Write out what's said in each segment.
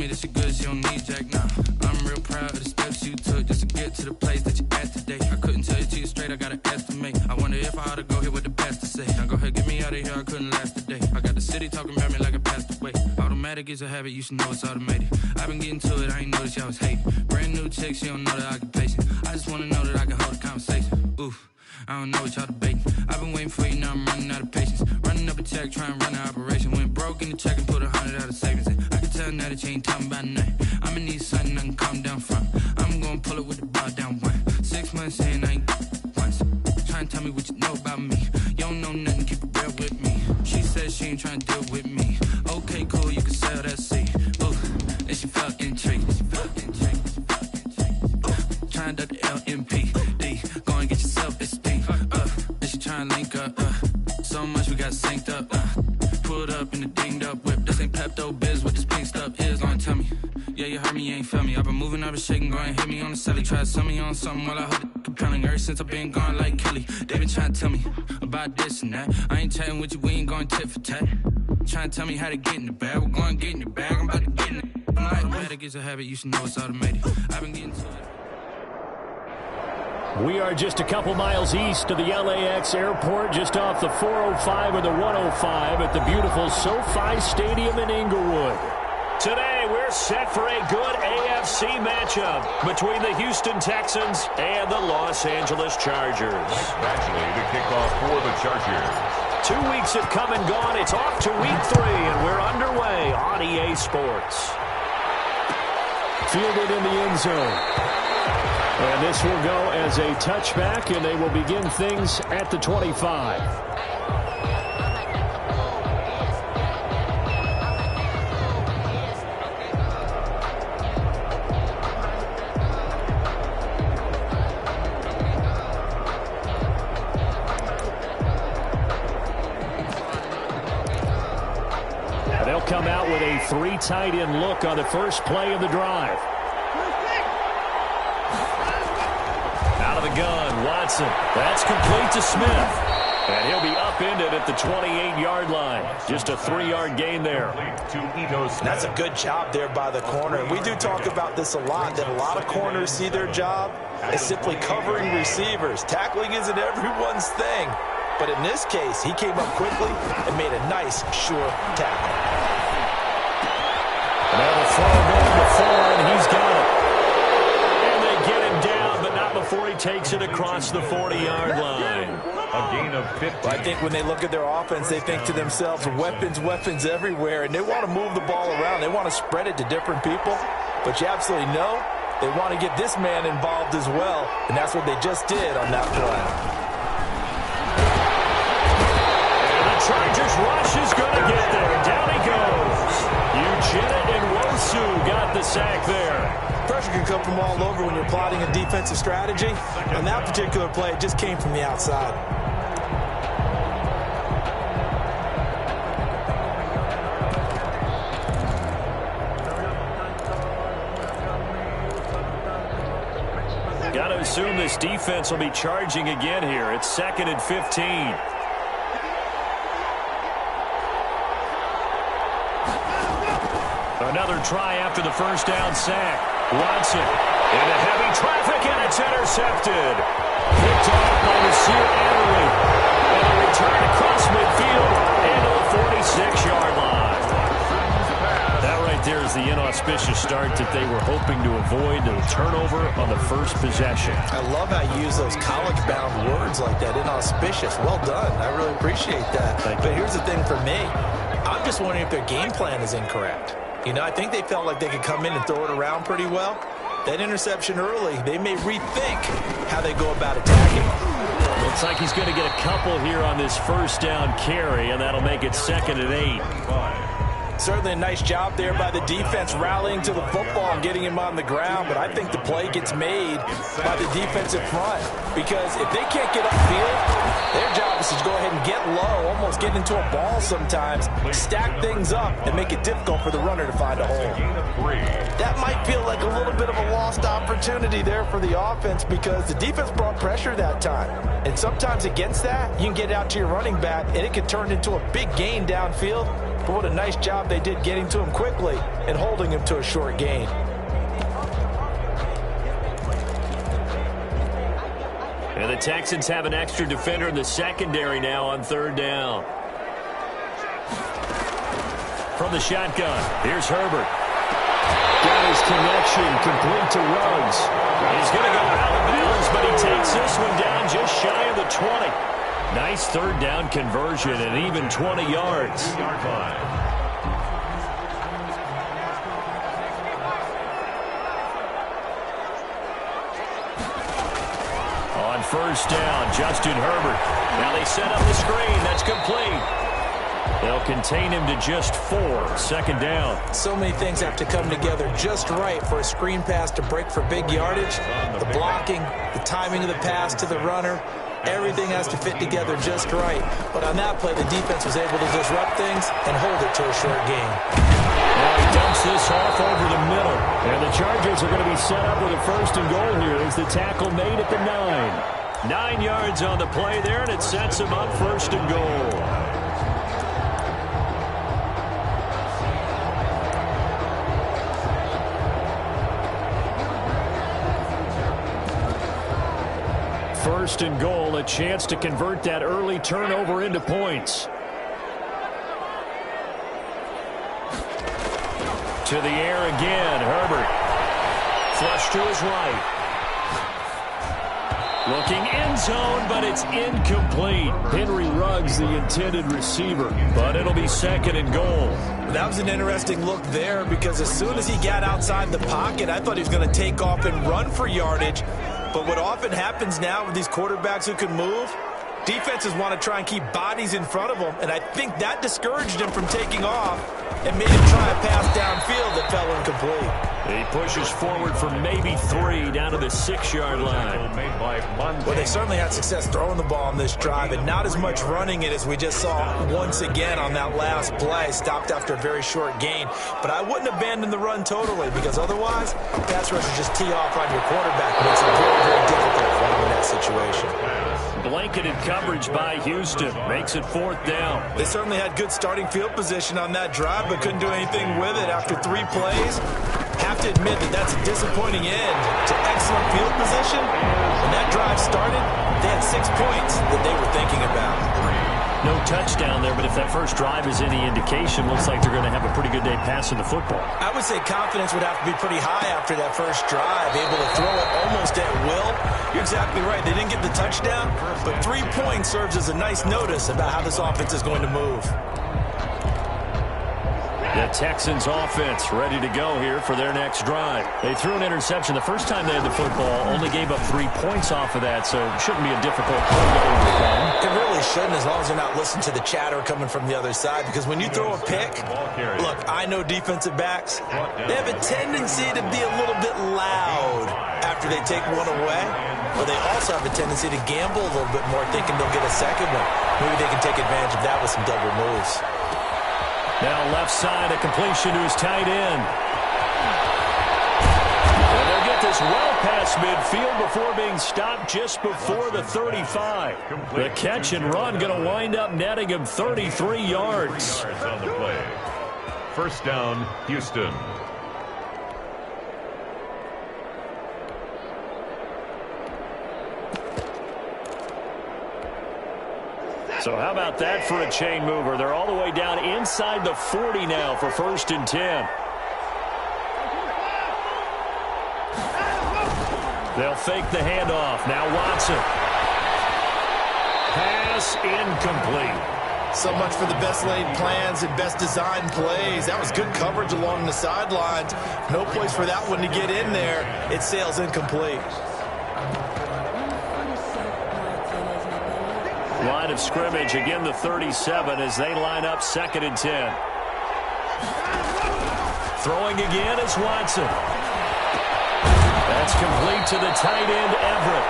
me that she good, she don't need Jack now. I'm real proud of the steps you took just to get to the place that you at today. I couldn't tell you to you straight, I gotta estimate. I wonder if I ought to go here with the best to say. Now go ahead, get me out of here, I couldn't last today. I got the city talking about me like I passed away. Automatic is a habit, you should know it's automated. I've been getting to it, I ain't noticed y'all was hating. Brand new chick, she don't know that I can patient. I just wanna know that I can hold a conversation. Oof, I don't know what y'all debating. I've been waiting for you, now I'm running out of patience. Running up a check, trying to run an operation. Went broke in the check and put 100 out of savings in. I can tell now that you ain't talking about nothing. I'ma need something I can calm down from. I'm gonna pull it with the bar down one. 6 months in, I ain't once. Trying to tell me what you know about me. You don't know nothing, keep it real with me. She said she ain't trying to deal with me. Okay, cool, you can sell that seed. Ooh, and she felt intrigued. Trying to the LMPD. Go and get yourself esteem. And she trying to link up. So much we got synced up. Pulled up in the dinged up whip. This ain't Pepto Biz, what this pink stuff is. Long tell me. Yeah, you heard me, you ain't feel me. I've been moving, I've been shaking, go and hit me on the celly. Try to sell me on something while I hold it compelling. Ever since I've been gone like Kelly, they been trying to tell me about this and that. I ain't chatting with you, we ain't going tit for tat. Trying to tell me how to get in the bag. We're going to get in the bag, I'm about to get in it. I'm like, automatic is a habit, you should know it's automated. I've been getting to it. We are just a couple miles east of the LAX airport, just off the 405 or the 105 at the beautiful SoFi Stadium in Inglewood. Today, we're set for a good AFC matchup between the Houston Texans and the Los Angeles Chargers. Actually, the kickoff for the Chargers. 2 weeks have come and gone. It's off to week 3, and we're underway on EA Sports. Fielded in the end zone. And this will go as a touchback, and they will begin things at the 25. And they'll come out with a 3 tight end look on the first play of the drive. The gun, Watson. That's complete to Smith. And he'll be upended at the 28-yard line. Just a 3-yard gain there. That's a good job there by the corner. We do talk about this a lot, that a lot of corners see their job as simply covering receivers. Tackling isn't everyone's thing. But in this case, he came up quickly and made a nice, sure tackle. And now the throw going to Ford, and he's got it. Before he takes it across the 40-yard line. A gain of 50. I think when they look at their offense, they think to themselves, weapons, weapons everywhere, and they want to move the ball around. They want to spread it to different people, but you absolutely know they want to get this man involved as well, and that's what they just did on that play. And the Chargers rush is going to get there. Down he goes. Eugene and Wosu got the sack there. Pressure can come from all over when you're plotting a defensive strategy. On that particular play, it just came from the outside. Got to assume this defense will be charging again here. It's 2nd and 15. Another try after the first down sack. Watson into heavy traffic, and it's intercepted. Picked off by Nasir Adderley. And a return across midfield into the 46-yard line. That right there is the inauspicious start that they were hoping to avoid, the turnover on the first possession. I love how you use those college-bound words like that, inauspicious. Well done. I really appreciate that. But here's the thing for me. I'm just wondering if their game plan is incorrect. You know, I think they felt like they could come in and throw it around pretty well. That interception early, they may rethink how they go about attacking. Looks like he's going to get a couple here on this first down carry, and that'll make it 2nd and 8. Certainly a nice job there by the defense rallying to the football and getting him on the ground, but I think the play gets made by the defensive front because if they can't get upfield, their job is to go ahead and get low, almost get into a ball sometimes, stack things up, and make it difficult for the runner to find a hole. That might feel like a little bit of a lost opportunity there for the offense because the defense brought pressure that time. And sometimes against that, you can get out to your running back, and it can turn into a big gain downfield. but what a nice job they did getting to him quickly and holding him to a short gain. And the Texans have an extra defender in the secondary now on third down. From the shotgun, here's Herbert. Got his connection, complete to Ruggs. He's going to go out of bounds, but he takes this one down just shy of the 20. Nice third down conversion and even 20 yards. On first down, Justin Herbert. Now they set up the screen. That's complete. They'll contain him to just 4. Second down. So many things have to come together just right for a screen pass to break for big yardage. The blocking, the timing of the pass to the runner, everything has to fit together just right. But on that play, the defense was able to disrupt things and hold it to a short gain. Now he dumps this off over the middle. And the Chargers are going to be set up with a first and goal here as the tackle made at the 9. 9 yards on the play there, and it sets him up first and goal. First and goal, a chance to convert that early turnover into points. To the air again, Herbert. Flush to his right. Looking end zone, but it's incomplete. Henry Ruggs, the intended receiver, but it'll be second and goal. That was an interesting look there because as soon as he got outside the pocket, I thought he was going to take off and run for yardage. But what often happens now with these quarterbacks who can move, defenses want to try and keep bodies in front of them, and I think that discouraged him from taking off and made him try a pass downfield that fell incomplete. He pushes forward for maybe 3 down to the 6-yard line. Well, they certainly had success throwing the ball on this drive and not as much running it as we just saw once again on that last play. Stopped after a very short gain. But I wouldn't abandon the run totally because otherwise, pass rushers just tee off on your quarterback. It makes it very, very difficult for him in that situation. Blanketed coverage by Houston makes it 4th down. They certainly had good starting field position on that drive, but couldn't do anything with it after 3 plays. Have to admit that that's a disappointing end to excellent field position. When that drive started, they had 6 points that they were thinking about. No touchdown there, but if that first drive is any indication, looks like they're going to have a pretty good day passing the football. I would say confidence would have to be pretty high after that first drive, able to throw it almost at will. You're exactly right. They didn't get the touchdown, but 3 points serves as a nice notice about how this offense is going to move. The Texans offense ready to go here for their next drive. They threw an interception the first time they had the football, only gave up 3 points off of that, so it shouldn't be a difficult play to overcome. It really shouldn't, as long as they're not listening to the chatter coming from the other side, because when you throw a pick, look, I know defensive backs, they have a tendency to be a little bit loud after they take one away, but they also have a tendency to gamble a little bit more, thinking they'll get a second one. Maybe they can take advantage of that with some double moves. Now left side, a completion to his tight end. And they'll get this well past midfield before being stopped just before the 35. The catch and run going to wind up netting him 33 yards. First down, Houston. So how about that for a chain mover? They're all the way down inside the 40 now for 1st and 10. They'll fake the handoff. Now Watson. Pass incomplete. So much for the best laid plans and best designed plays. That was good coverage along the sidelines. No place for that one to get in there. It sails incomplete. Line of scrimmage, again the 37 as they line up 2nd and 10. Throwing again is Watson. That's complete to the tight end, Everett.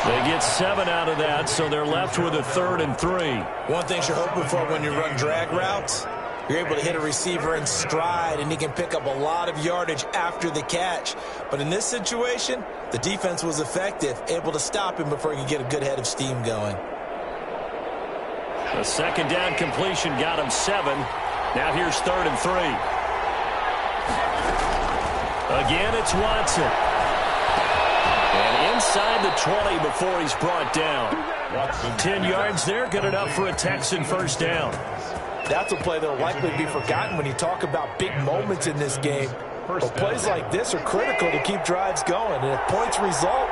They get 7 out of that, so they're left with a 3rd and 3. One thing you're hoping for when you run drag routes, you're able to hit a receiver in stride, and he can pick up a lot of yardage after the catch. But in this situation, the defense was effective, able to stop him before he could get a good head of steam going. The 2nd down completion got him 7. Now here's 3rd and 3. Again, it's Watson. And inside the 20 before he's brought down. 10 yards there, good enough for a Texan first down. That's a play that will likely be forgotten when you talk about big moments in this game. But plays like this are critical to keep drives going. And if points result,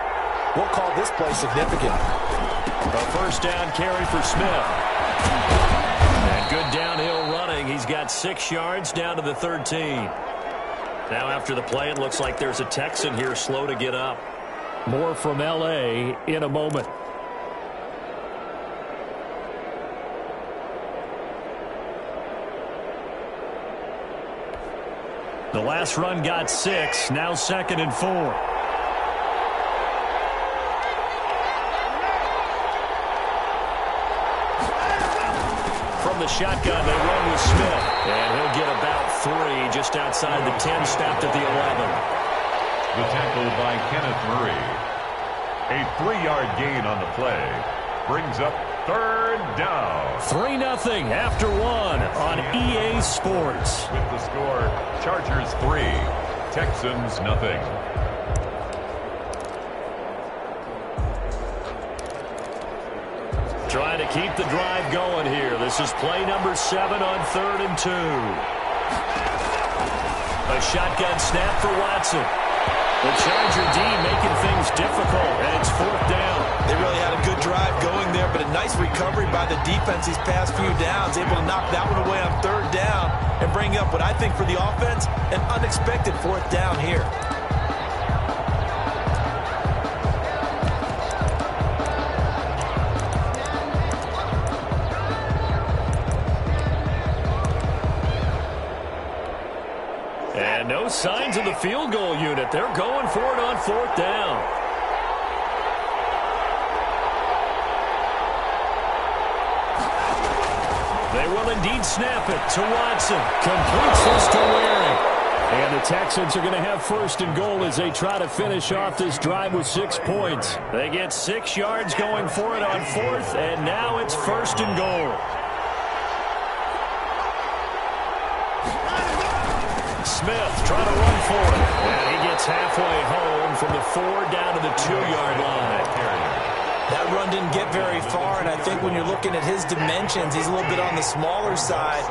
we'll call this play significant. A first down carry for Smith. And good downhill running. He's got 6 yards down to the 13. Now after the play, it looks like there's a Texan here slow to get up. More from L.A. in a moment. The last run got 6. Now 2nd and 4. From the shotgun, they run with Smith. And he'll get about 3 just outside the 10, stopped at the 11. The tackle by Kenneth Murray. A 3-yard gain on the play. Brings up 3rd down. 3-0 after 1 on EA Sports. With the score, Chargers 3, Texans nothing. Trying to keep the drive going here. This is play number 7 on 3rd and 2. A shotgun snap for Watson. The Charger D making things difficult, and it's 4th down. They really had a good drive going there, but a nice recovery by the defense these past few downs, able to knock that one away on 3rd down and bring up what I think for the offense, an unexpected 4th down here. And no signs of the field goal unit. They're going for it on 4th down. They will indeed snap it to Watson. Completes this to Waring. And the Texans are going to have 1st and goal as they try to finish off this drive with 6 points. They get 6 yards going for it on 4th, and now it's 1st and goal. Smith trying to run for it. And he gets halfway home from the 4 down to the 2-yard line. That run didn't get very far, and I think when you're looking at his dimensions, he's a little bit on the smaller side.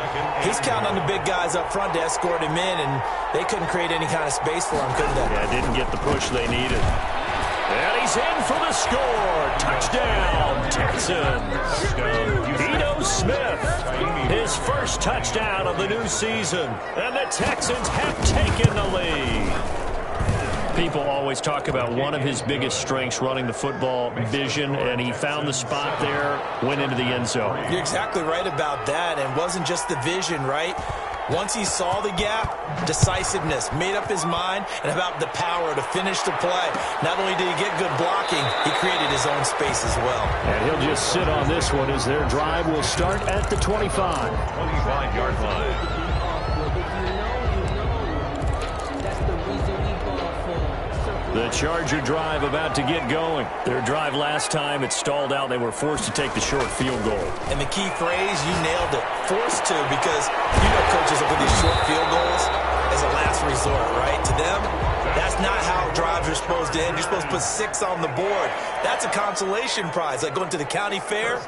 He's counting on the big guys up front to escort him in, and they couldn't create any kind of space for him, could they? Yeah, didn't get the push they needed. And he's in for the score. Touchdown, Texans. Ito Smith, his first touchdown of the new season. And the Texans have taken the lead. People always talk about one of his biggest strengths, running the football, vision, and he found the spot there, went into the end zone. You're exactly right about that, and it wasn't just the vision, right? Once he saw the gap, decisiveness, made up his mind, and about the power to finish the play. Not only did he get good blocking, he created his own space as well. And he'll just sit on this one as their drive will start at the 25. 25-yard line. The Charger drive about to get going. Their drive last time, it stalled out. They were forced to take the short field goal. And the key phrase, you nailed it. Forced to, because you know coaches will put these short field goals as a last resort, right? To them, that's not how drives are supposed to end. You're supposed to put 6 on the board. That's a consolation prize. Like going to the county fair,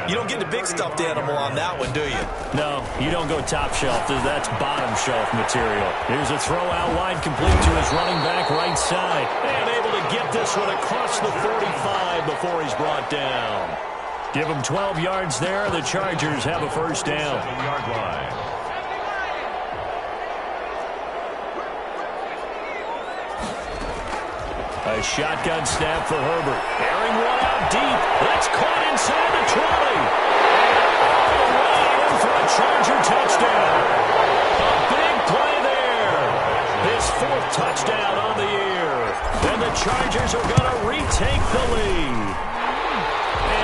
you don't get the big stuffed animal on that one, do you? No, you don't go top shelf. That's bottom shelf material. Here's a throw out wide, complete to his running back right side. And able to get this one across the 45 before he's brought down. Give him 12 yards there. The Chargers have a first down. 7-yard line. A shotgun snap for Herbert. Airing one out deep. That's caught inside the 20. And all the way in for a Charger touchdown. A big play there. His 4th touchdown on the year. And the Chargers are going to retake the lead.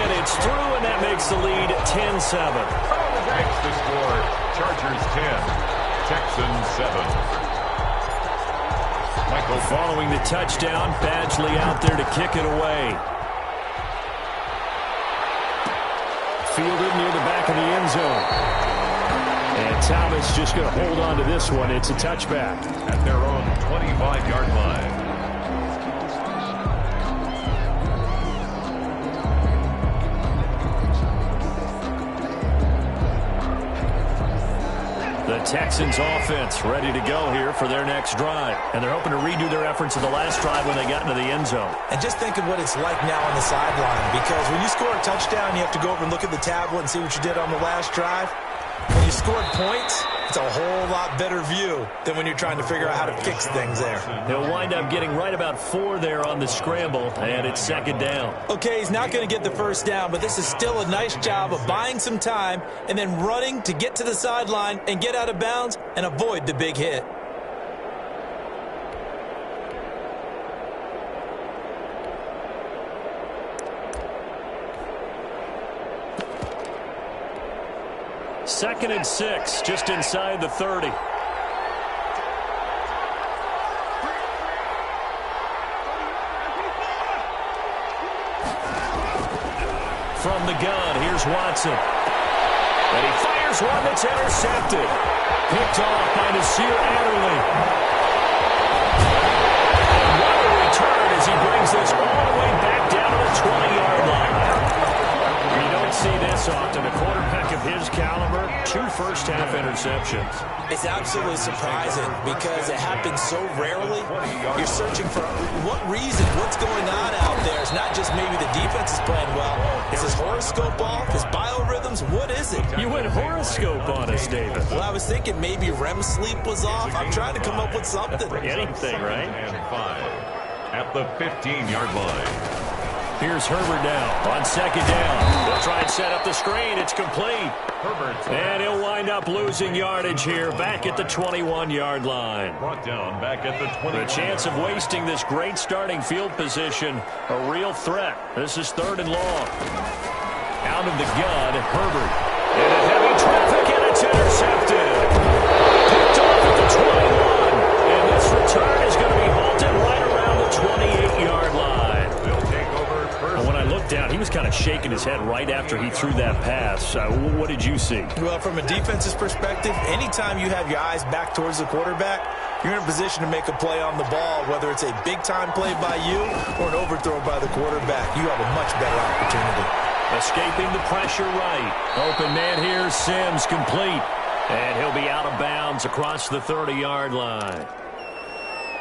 And it's through, and that makes the lead 10-7. Makes the score, Chargers 10, Texans 7. Michael following the touchdown, Badgley out there to kick it away. Fielded near the back of the end zone. And Thomas just going to hold on to this one. It's a touchback. At their own 25-yard line. The Texans offense ready to go here for their next drive. And they're hoping to redo their efforts of the last drive when they got into the end zone. And just think of what it's like now on the sideline, because when you score a touchdown, you have to go over and look at the tablet and see what you did on the last drive. When you scored points, it's a whole lot better view than when you're trying to figure out how to fix things there. He'll wind up getting right about 4 there on the scramble, and it's second down. Okay, he's not going to get the first down, but this is still a nice job of buying some time and then running to get to the sideline and get out of bounds and avoid the big hit. Second and 6, just inside the 30. From the gun, here's Watson. And he fires one that's intercepted. Picked off by Nasir Adderley. And what a return as he brings this all the way back down to the 20-yard line. You don't see this often. A quarterback of his caliber, 2 first-half interceptions. It's absolutely surprising because it happens so rarely. You're searching for what reason, what's going on out there. It's not just maybe the defense is playing well. Is his horoscope off? His biorhythms? What is it? You went horoscope on us, David. Well, I was thinking maybe REM sleep was off. I'm trying to come up with something. Anything, right? And 5 at the 15-yard line. Here's Herbert now on second down. They'll try and set up the screen. It's complete. Herbert. And he'll wind up losing yardage here back at the 21-yard line. Brought down back at the 20. The chance of wasting this great starting field position, a real threat. This is 3rd and long. Out of the gun, Herbert. Into heavy traffic, and it's intercepted. Picked off at the 21. And this return is going to be halted right around the 28-yard line. When I looked down, he was kind of shaking his head right after he threw that pass. What did you see? Well, from a defense's perspective, anytime you have your eyes back towards the quarterback, you're in a position to make a play on the ball, whether it's a big-time play by you or an overthrow by the quarterback. You have a much better opportunity. Escaping the pressure right. Open man here, Sims complete. And he'll be out of bounds across the 30-yard line.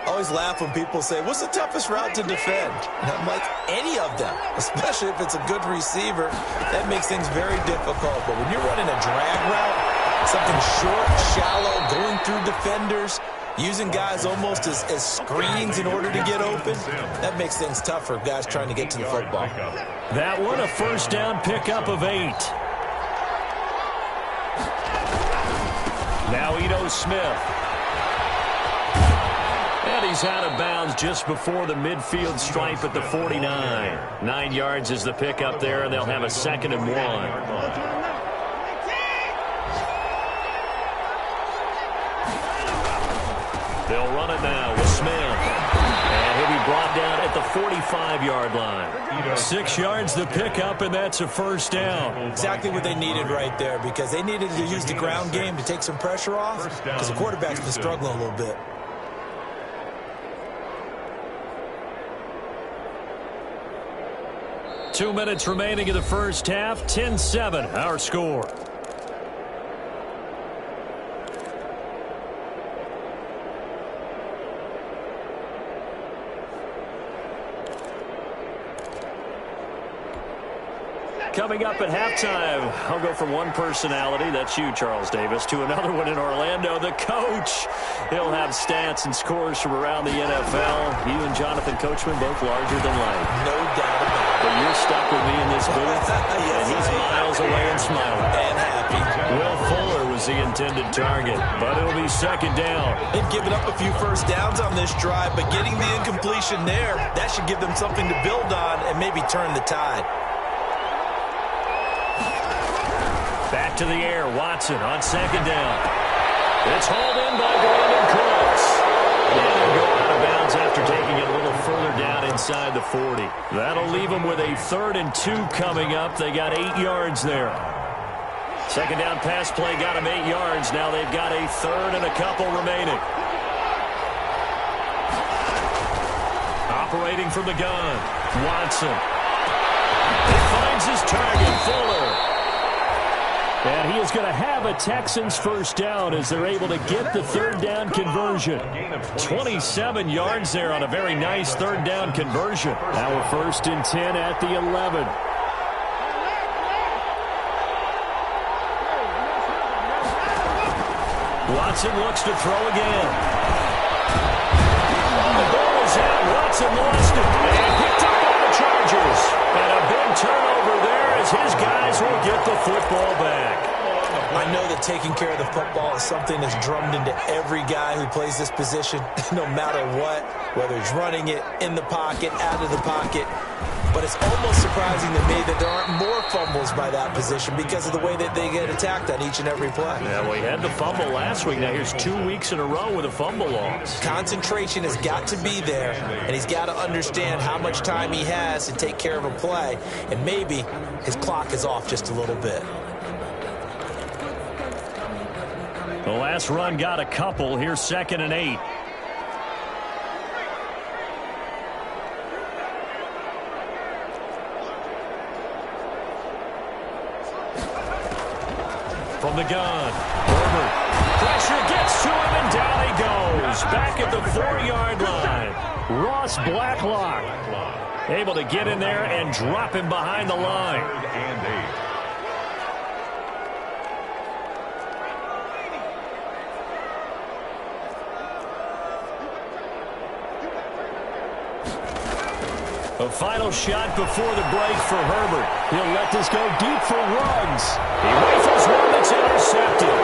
I always laugh when people say, what's the toughest route to defend? And I'm like, any of them, especially if it's a good receiver. That makes things very difficult. But when you're running a drag route, something short, shallow, going through defenders, using guys almost as screens in order to get open, that makes things tough for guys trying to get to the football. That one, a first down pickup of 8. Now Ito Smith. And he's out of bounds just before the midfield stripe at the 49. 9 yards is the pickup there, and they'll have a 2nd and 1. They'll run it now with Smith. And he'll be brought down at the 45-yard line. 6 yards the pickup, and that's a first down. Exactly what they needed right there, because they needed to use the ground game to take some pressure off, because the quarterback's been struggling a little bit. Two minutes remaining in the first half. 10-7, our score. Coming up at halftime, I'll go from one personality, that's you, Charles Davis, to another one in Orlando, the coach. He'll have stats and scores from around the NFL. You and Jonathan Coachman, both larger than life. No doubt about it. But you're stuck with me in this booth, Yes, and he's miles away and smiling. And happy. Will Fuller was the intended target, but it'll be second down. They've given up a few first downs on this drive, but getting the incompletion there, that should give them something to build on and maybe turn the tide. Back to the air, Watson on second down. It's hauled in by Brandon Cooks. And they'll go out of bounds after taking it a little further down inside the 40. That'll leave them with a 3rd and 2 coming up. They got 8 yards there. Second down pass play got him 8 yards. Now they've got a third and a couple remaining. Operating from the gun, Watson. He finds his target, Fuller. And he is going to have a Texans first down as they're able to get the third down conversion. 27 yards there on a very nice third down conversion. Now we're 1st and 10 at the 11. Watson looks to throw again. The ball is out. Watson lost it. And picked up by the Chargers. And a big turnover there as his guys will get the football back. I know that taking care of the football is something that's drummed into every guy who plays this position, no matter what, whether he's running it, in the pocket, out of the pocket. But it's almost surprising to me that there aren't more fumbles by that position because of the way that they get attacked on each and every play. Yeah, we had the fumble last week. Now here's 2 weeks in a row with a fumble loss. Concentration has got to be there, and he's got to understand how much time he has to take care of a play, and maybe his clock is off just a little bit. The last run got a couple. Here's 2nd and 8. From the gun, Herbert. Pressure gets to him, and down he goes. Back at the 4-yard line. Ross Blacklock able to get in there and drop him behind the line. 3rd and 8. A final shot before the break for Herbert. He'll let this go deep for Ruggs. He rifles one that's intercepted.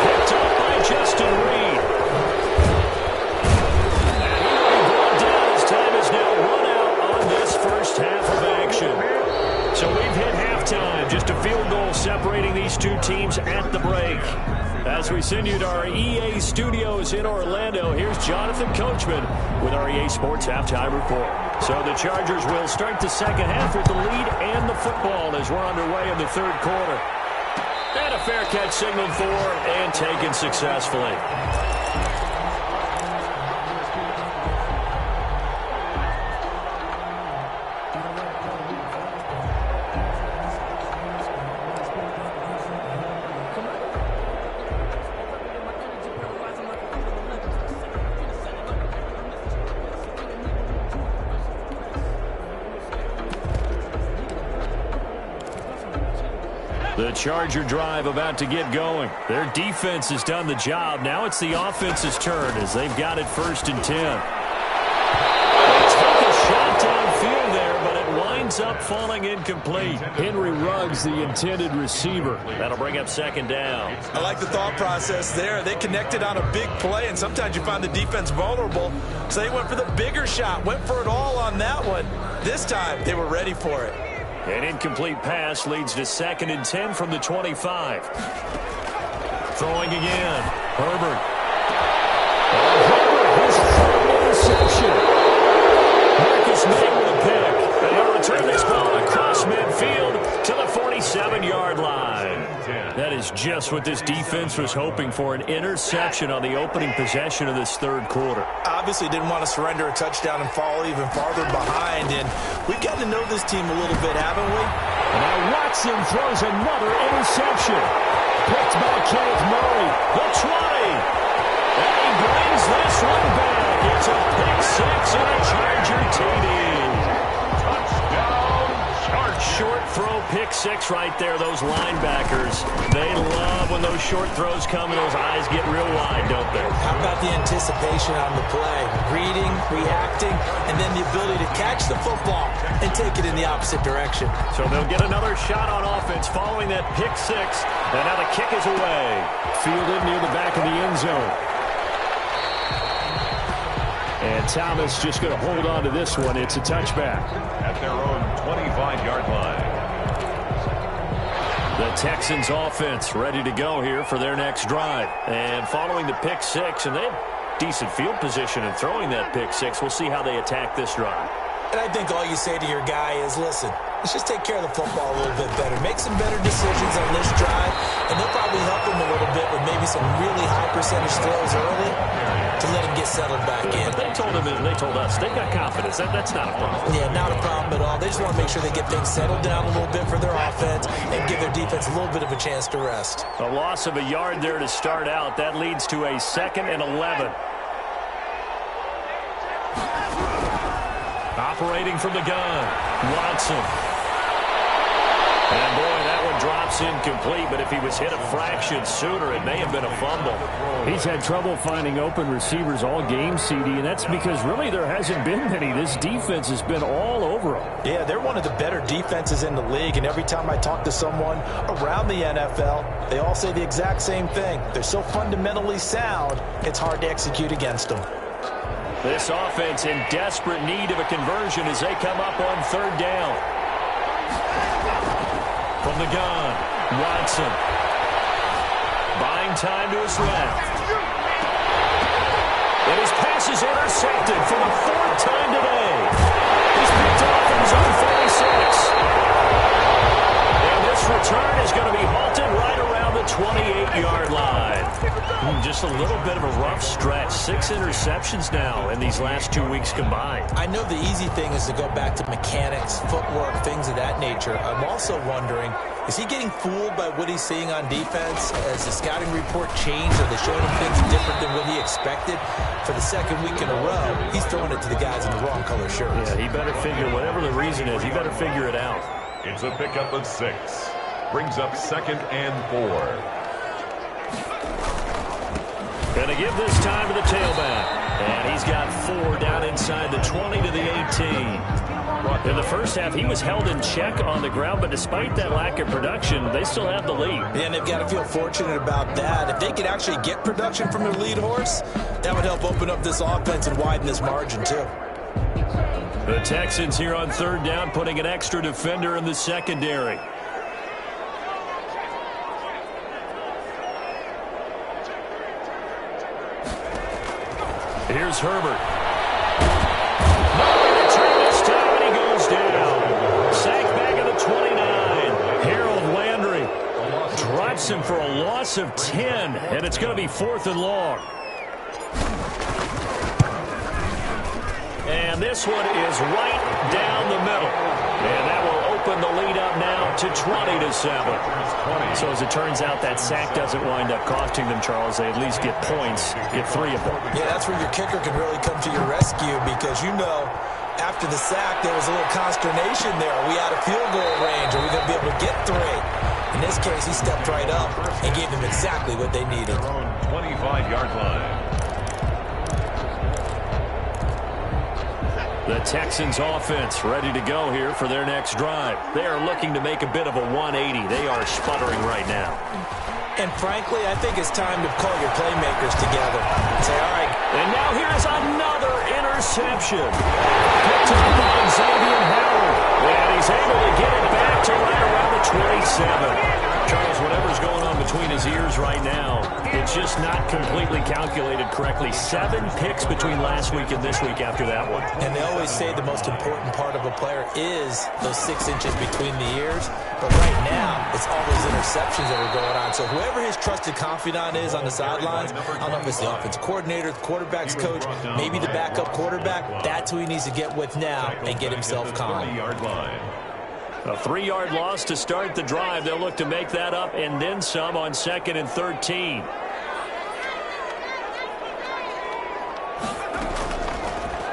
Picked up by Justin Reed. And he will be brought down as time is now run out on this first half of action. So we've hit halftime. Just a field goal separating these two teams at the break. As we send you to our EA studios in Orlando, here's Jonathan Coachman with our EA Sports Halftime Report. So the Chargers will start the second half with the lead and the football as we're underway in the third quarter. And a fair catch signaled for and taken successfully. The Charger drive about to get going. Their defense has done the job. Now it's the offense's turn as they've got it 1st and 10. They take a shot downfield there, but it winds up falling incomplete. Henry Ruggs, the intended receiver. That'll bring up 2nd down. I like the thought process there. They connected on a big play, and sometimes you find the defense vulnerable. So they went for the bigger shot, went for it all on that one. This time, they were ready for it. An incomplete pass leads to 2nd and 10 from the 25. Throwing again. Herbert. Herbert, his third interception. Marcus May with a pick. And he'll return this ball across midfield to the 47-yard line. That is just what this defense was hoping for, an interception on the opening possession of this third quarter. Obviously didn't want to surrender a touchdown and fall even farther behind, and we've gotten to know this team a little bit, haven't we? And now Watson throws another interception. Picked by Kenneth Murray, the 20. And he brings this one back. It's a pick six and a Charger TD. Touchdown, Chargers. Short throw, pick six right there. Those linebackers, they love when those short throws come and those eyes get real wide, don't they? How about the anticipation on the play? Reading, reacting, and then the ability to catch the football and take it in the opposite direction. So they'll get another shot on offense following that pick six. And now the kick is away. Fielded near the back of the end zone. And Thomas just going to hold on to this one. It's a touchback. At their own 25-yard line. The Texans offense ready to go here for their next drive. And following the pick six, and they have decent field position in throwing that pick six. We'll see how they attack this drive. And I think all you say to your guy is, listen, let's just take care of the football a little bit better. Make some better decisions on this drive, and they'll probably help him a little bit with maybe some really high percentage throws early to let him get settled back in. But they told him and they told us they got confidence. That's not a problem. Yeah, not a problem at all. They just want to make sure they get things settled down a little bit for their offense and give their defense a little bit of a chance to rest. A loss of a yard there to start out. That leads to a 2nd and 11. Operating from the gun, Watson. And boy, that one drops incomplete, but if he was hit a fraction sooner, it may have been a fumble. He's had trouble finding open receivers all game, CD, and that's because really there hasn't been many. This defense has been all over him. Yeah, they're one of the better defenses in the league, and every time I talk to someone around the NFL, they all say the exact same thing. They're so fundamentally sound, it's hard to execute against them. This offense in desperate need of a conversion as they come up on 3rd down. From the gun, Watson. Buying time to his left. And his pass is intercepted for the 4th time today. He's picked off in his own 46. And this return is going to be halted right around the 28-yard line. Just a little bit of a rough stretch. 6 interceptions now in these last 2 weeks combined. I know the easy thing is to go back to mechanics, footwork, things of that nature. I'm also wondering, is he getting fooled by what he's seeing on defense? Has the scouting report changed? Are they showing him things different than what he expected? For the 2nd week in a row, he's throwing it to the guys in the wrong color shirts. Yeah, he better figure, whatever the reason is, he better figure it out. It's a pickup of 6. Brings up 2nd and 4. Gonna give this time to the tailback. And he's got 4 down inside the 20 to the 18. In the first half, he was held in check on the ground, but despite that lack of production, they still have the lead. Yeah, and they've got to feel fortunate about that. If they could actually get production from their lead horse, that would help open up this offense and widen this margin, too. The Texans here on 3rd down, putting an extra defender in the secondary. Here's Herbert. No return this time, and he goes down. Sacked back at the 29. Harold Landry drops him for a loss of 10, and it's going to be 4th and long. And this one is right down the middle. And that will open the lead up now to 20-7. So as it turns out, that sack doesn't wind up costing them, Charles. They at least get points, get 3 of them. Yeah, that's where your kicker can really come to your rescue because, you know, after the sack, there was a little consternation there. Are we out of field goal range? Are we going to be able to get 3? In this case, he stepped right up and gave them exactly what they needed. 25-yard line. The Texans offense ready to go here for their next drive. They are looking to make a bit of a 180. They are sputtering right now. And frankly, I think it's time to call your playmakers together and say, all right. And now here is another interception. Picked up by Xavier Howard. And he's able to get it back to right around the 27. Charles, whatever's going on between his ears right now, it's just not completely calculated correctly. 7 picks between last week and this week after that one. And they always say the most important part of a player is those 6 inches between the ears. But right now, it's all those interceptions that are going on. So whoever his trusted confidant is on the sidelines, I don't know if it's the offensive coordinator, the quarterback's coach, maybe the backup quarterback, that's who he needs to get with now and get himself calm. A 3-yard loss to start the drive. They'll look to make that up and then some on 2nd and 13.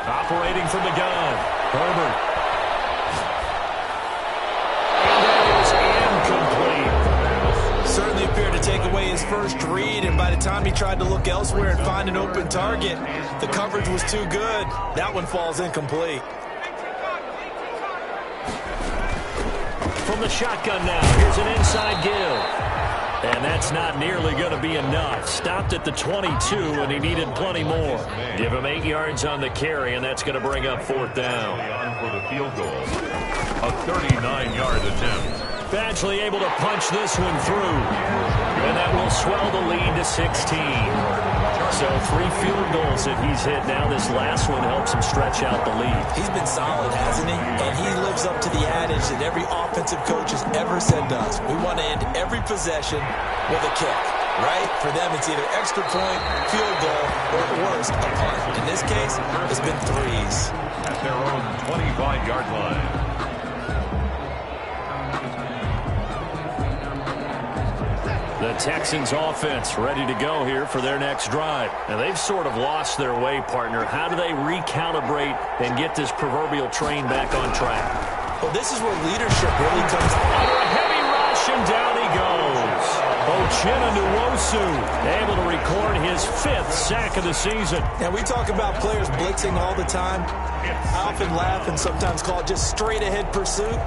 Operating from the gun, Herbert. And that is incomplete. Certainly appeared to take away his first read, and by the time he tried to look elsewhere and find an open target, the coverage was too good. That one falls incomplete. From the shotgun now, here's an inside give. And that's not nearly going to be enough. Stopped at the 22, and he needed plenty more. Give him 8 yards on the carry, and that's going to bring up 4th down. For the field goal, a 39-yard attempt. Badgley able to punch this one through. And that will swell the lead to 16. So 3 field goals that he's hit now. This last one helps him stretch out the lead. He's been solid, hasn't he? And he lives up to the adage that every offensive coach has ever said to us. We want to end every possession with a kick, right? For them, it's either extra point, field goal, or at worst, a punt. In this case, it's been threes. At their own 25-yard line. The Texans offense ready to go here for their next drive. Now, they've sort of lost their way, partner. How do they recalibrate and get this proverbial train back on track? Well, this is where leadership really comes Under a heavy rush, and down he goes. Nwosu able to record his 5th sack of the season. Now, we talk about players blitzing all the time. I often laugh and sometimes call it just straight-ahead pursuit.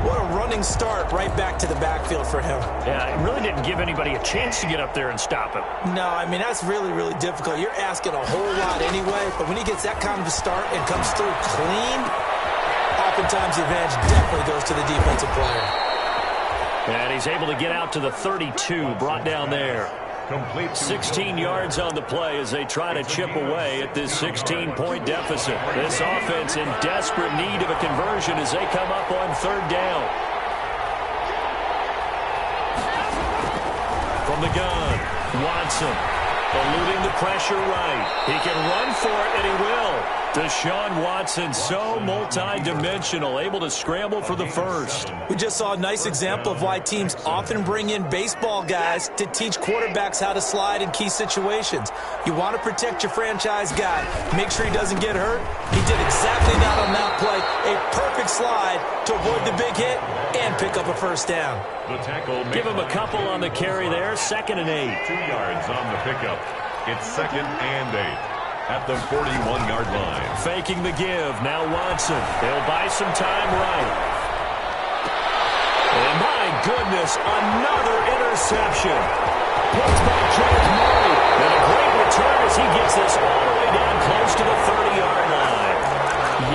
What a running start right back to the backfield for him. Yeah, it really didn't give anybody a chance to get up there and stop him. No, I mean, that's really, really difficult. You're asking a whole lot anyway, but when he gets that kind of a start and comes through clean, oftentimes the advantage definitely goes to the defensive player. And he's able to get out to the 32, brought down there. 16 yards on the play as they try to chip away at this 16-point deficit. This offense in desperate need of a conversion as they come up on 3rd down. From the gun, Watson eluding the pressure right. He can run for it, and he will. Deshaun Watson, so multi-dimensional, able to scramble for the first. We just saw a nice example of why teams often bring in baseball guys to teach quarterbacks how to slide in key situations. You want to protect your franchise guy. Make sure he doesn't get hurt. He did exactly that on that play. A perfect slide to avoid the big hit and pick up a first down. The tackle. Give him a couple on the carry there. 2nd and 8. 2 yards on the pickup. It's 2nd and 8. At the 41-yard line. Faking the give. Now Watson. He'll buy some time right. And my goodness, another interception. Picked by Kenneth Murray. And a great return as he gets this all the way down close to the 30-yard line.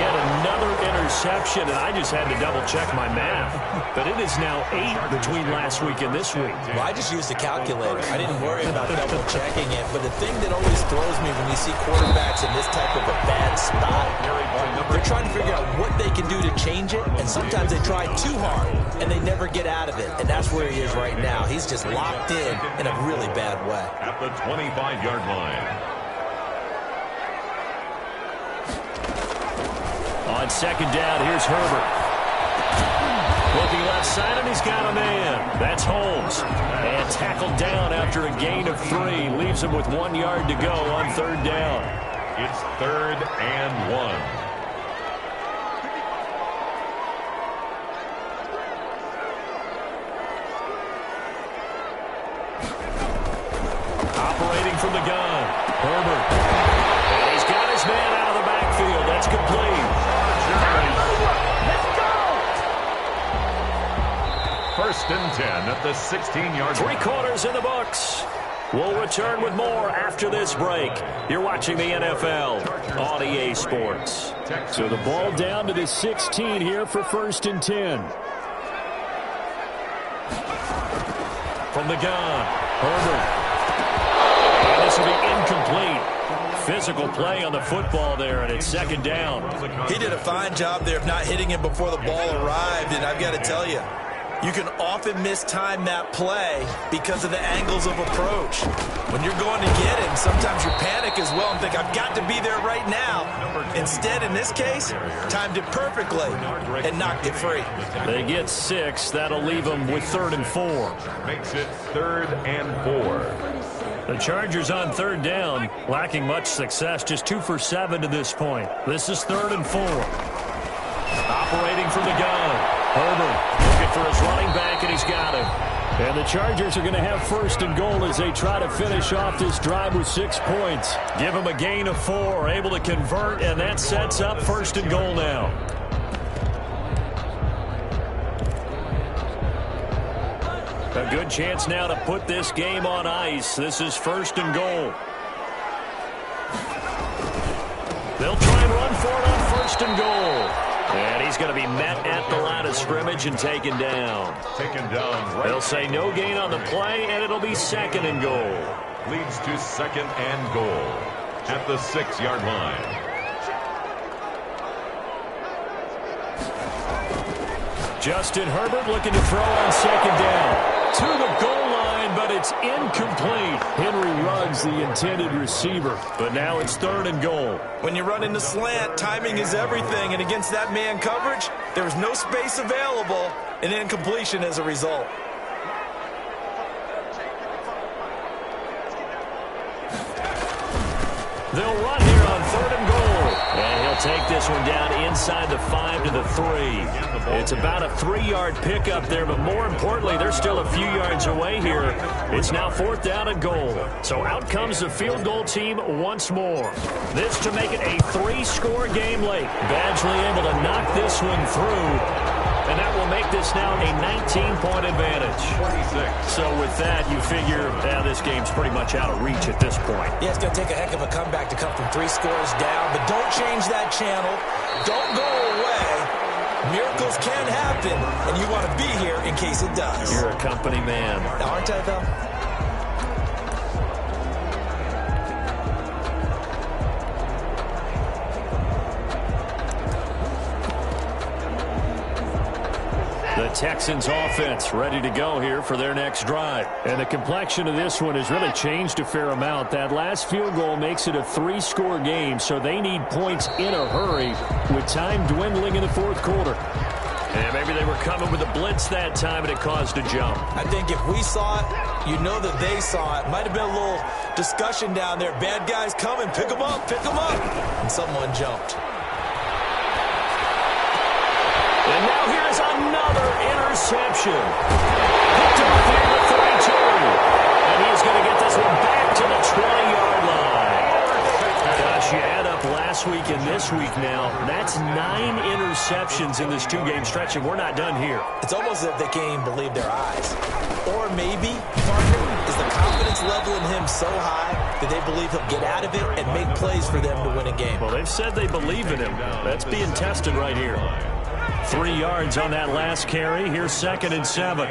Yet another interception, and I just had to double-check my math. But it is now 8 between last week and this week. Well, I just used a calculator. I didn't worry about double-checking it. But the thing that always throws me when you see quarterbacks in this type of a bad spot, they're trying to figure out what they can do to change it, and sometimes they try too hard, and they never get out of it. And that's where he is right now. He's just locked in a really bad way. At the 25-yard line. On 2nd down, here's Herbert. Looking left side, and he's got a man. That's Holmes. And tackled down after a gain of 3. Leaves him with 1 yard to go on 3rd down. It's 3rd and 1. Operating from the gun. Herbert. And he's got his man out of the backfield. That's complete. 1st and 10 at the 16-yard line. 3 quarters in the books. We'll return with more after this break. You're watching the NFL on EA Sports. So the ball down to the 16 here for 1st and 10. From the gun, Herbert. And this will be incomplete. Physical play on the football there, and it's 2nd down. He did a fine job there of not hitting him before the ball arrived, and I've got to tell you, you can often mistime that play because of the angles of approach. When you're going to get him, sometimes you panic as well and think, I've got to be there right now. Instead, in this case, timed it perfectly and knocked it free. They get 6. That'll leave them with 3rd and 4. Makes it 3rd and 4. The Chargers on 3rd down, lacking much success, just 2 for 7 to this point. This is 3rd and 4. Operating from the gun. Herbert looking for his running back, and he's got him. And the Chargers are going to have 1st and goal as they try to finish off this drive with 6 points. Give them a gain of 4, able to convert, and that sets up 1st and goal now. A good chance now to put this game on ice. This is 1st and goal. They'll try and run for it on 1st and goal. And he's going to be met at the line of scrimmage and taken down. Taken down. Right. They'll say no gain on the play, and it'll be 2nd and goal. leads to 2nd and goal at the 6-yard line. Justin Herbert looking to throw on 2nd down. To the goal line, but it's incomplete. Henry Ruggs, the intended receiver, but now it's 3rd and goal. When you run into slant, timing is everything, and against that man coverage, there's no space available, and incompletion as a result. They'll run here on 3rd and goal. And he'll take this one down inside the 5 to the 3. It's about a 3-yard pickup there, but more importantly, they're still a few yards away here. It's now 4th down and goal. So out comes the field goal team once more. This to make it a 3-score game late. Badgley able to knock this one through. And that will make this now a 19-point advantage. 26. So with that, you figure this game's pretty much out of reach at this point. Yeah, it's going to take a heck of a comeback to come from 3 scores down, but don't change that channel. Don't go away. Miracles can happen, and you want to be here in case it does. You're a company man. Now, aren't I, though? The Texans offense ready to go here for their next drive. And the complexion of this one has really changed a fair amount. That last field goal makes it a 3-score game, so they need points in a hurry with time dwindling in the 4th quarter. And maybe they were coming with a blitz that time and it caused a jump. I think if we saw it, you know that they saw it. Might have been a little discussion down there. Bad guys coming. Pick them up. Pick them up. And someone jumped. And now here's another interception. Picked off here at the 32. And he's going to get this one back to the 20-yard line. Gosh, you add up last week and this week now. That's 9 interceptions in this 2-game stretch, and we're not done here. It's almost as if they can't even believe their eyes. Or maybe, partner, is the confidence level in him so high that they believe he'll get out of it and make plays for them to win a game. Well, they've said they believe in him. That's being tested right here. 3 yards on that last carry. Here's 2nd and 7.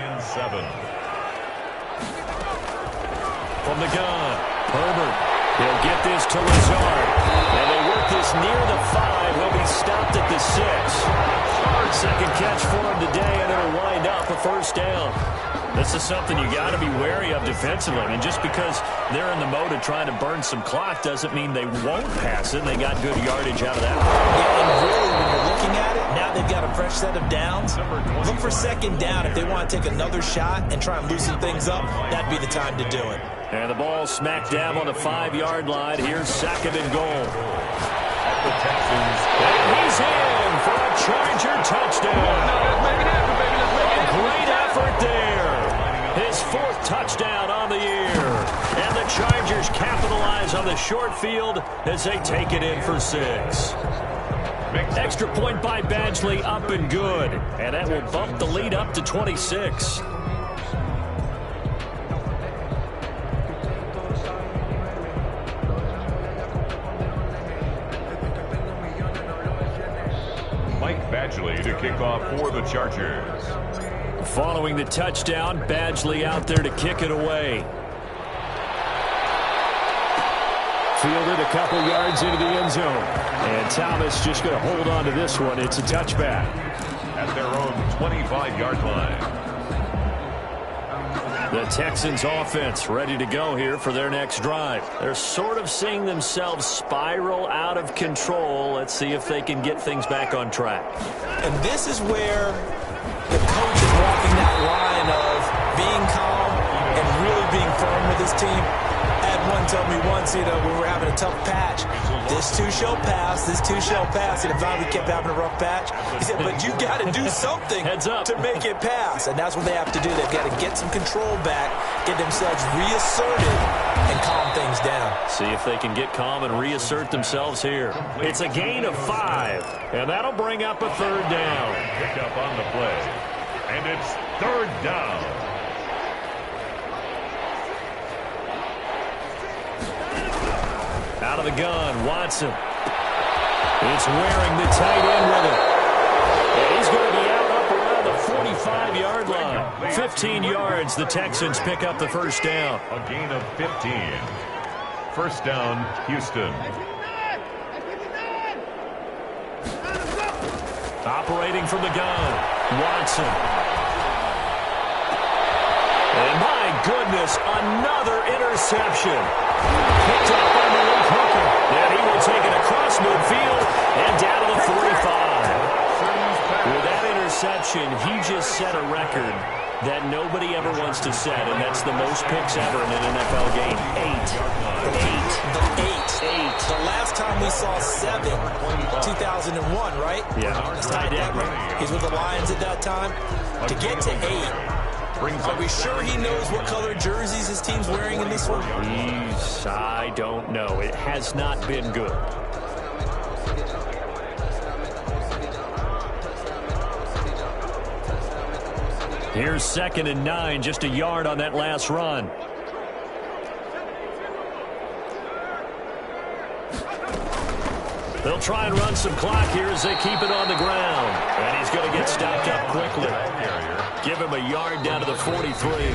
From the gun, Herbert. He'll get this to Lazard. And they work this near the 5. He'll be stopped at the 6. Second catch for him today, and it'll wind up a 1st down. This is something you got to be wary of defensively. And just because they're in the mode of trying to burn some clock doesn't mean they won't pass it. And they got good yardage out of that. Yeah, and really, when you're looking at it, now they've got a fresh set of downs. Look for 2nd down. If they want to take another shot and try and loosen things up, that'd be the time to do it. And the ball smack dab on the 5-yard line. Here's 2nd and goal. At the Texans. And he's in for a Charger touchdown. A great effort there. His 4th touchdown on the year. And the Chargers capitalize on the short field as they take it in for 6. Extra point by Badgley, up and good. And that will bump the lead up to 26. Badgley to kick off for the Chargers. Following the touchdown, Badgley out there to kick it away. Fielded a couple yards into the end zone. And Thomas just going to hold on to this one. It's a touchback. At their own 25-yard line. The Texans offense ready to go here for their next drive. They're sort of seeing themselves spiral out of control. Let's see if they can get things back on track. And this is where the coach is walking that line of being calm and really being firm with his team. I had one tell me once, when we were having a tough patch, this too shall pass, this too shall pass. And if we kept having a rough patch, he said, but you got to do something to make it pass. And that's what they have to do. They've got to get some control back, get themselves reasserted, and calm things down. See if they can get calm and reassert themselves here. It's a gain of 5, and that'll bring up a 3rd down. Pick up on the play, and it's 3rd down. Out of the gun, Watson. It's wearing the tight end with it. And he's going to be out up around the 45-yard line. 15 yards. The Texans pick up the first down. A gain of 15. First down, Houston. Operating from the gun, Watson. And my goodness, another interception. Picked up by Malik Hooker. And he will take it across midfield and down to the 45. With that interception, he just set a record that nobody ever wants to set, and that's the most picks ever in an NFL game. 8. The last time we saw 7, 2001, right? Yeah. He's with the Lions at that time. To get to 8, are we sure he knows what color jerseys his team's wearing in this one? I don't know. It has not been good. Here's 2nd and 9, just a yard on that last run. They'll try and run some clock here as they keep it on the ground. And he's going to get stopped up quickly. Give him a yard down to the 43.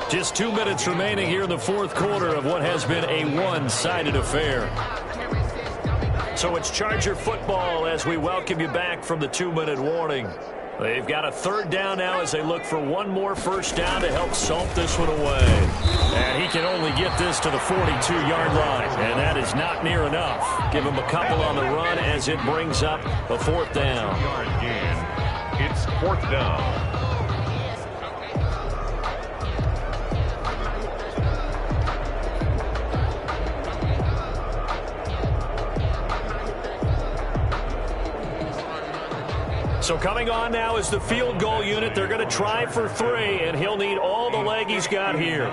Just 2 minutes remaining here in the fourth quarter of what has been a one-sided affair. So it's Charger football as we welcome you back from the 2-minute warning. They've got a 3rd down now as they look for one more first down to help salt this one away. And he can only get this to the 42-yard line, and that is not near enough. Give him a couple on the run as it brings up a 4th down. It's 4th down. So coming on now is the field goal unit. They're going to try for 3, and he'll need all the leg he's got here.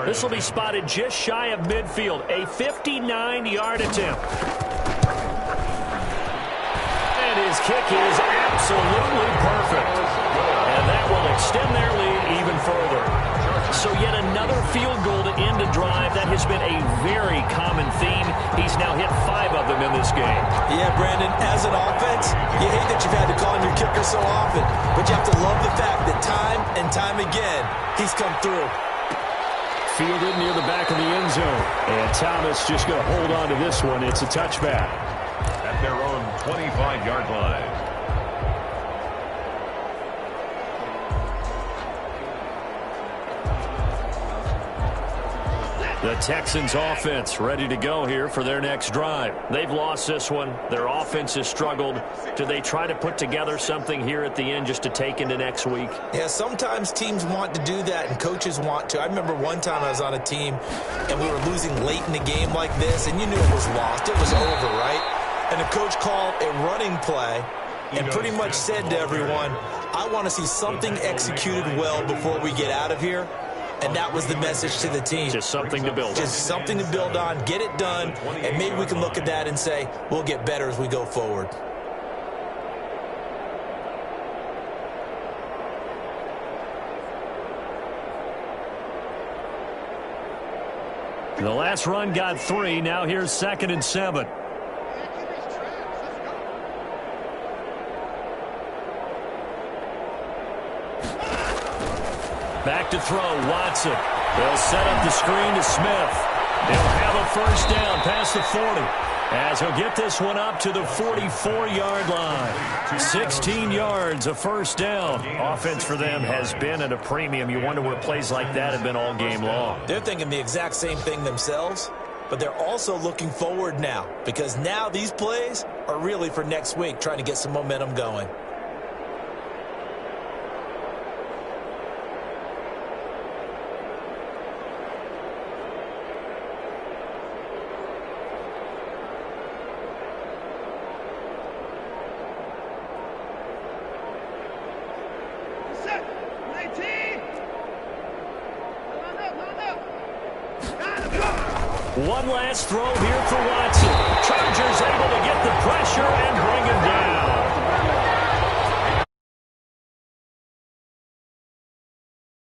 This will be spotted just shy of midfield. A 59-yard attempt. And his kick is absolutely perfect. And that will extend their lead even further. So yet another field goal to end a drive. That has been a very common theme. He's now hit 5 of them in this game. Yeah, Brandon, as an offense, you hate that you've had to call on your kicker so often, but you have to love the fact that time and time again, he's come through. Fielded near the back of the end zone. And Thomas just going to hold on to this one. It's a touchback. At their own 25-yard line. The Texans offense ready to go here for their next drive. They've lost this one. Their offense has struggled. Do they try to put together something here at the end just to take into next week? Yeah, sometimes teams want to do that and coaches want to. I remember one time I was on a team and we were losing late in the game like this, and you knew it was lost. It was over, right? And the coach called a running play and pretty much said to everyone, I want to see something executed well before we get out of here. And that was the message to the team. Just something to build on. Just something to build on, get it done, and maybe we can look at that and say, we'll get better as we go forward. The last run got 3. Now here's 2nd and 7. Back to throw, Watson. They'll set up the screen to Smith. They'll have a first down past the 40 as he'll get this one up to the 44-yard line. 16 yards, a first down. Offense for them has been at a premium. You wonder where plays like that have been all game long. They're thinking the exact same thing themselves, but they're also looking forward now because now these plays are really for next week, trying to get some momentum going. One last throw here for Watson. Chargers able to get the pressure and bring it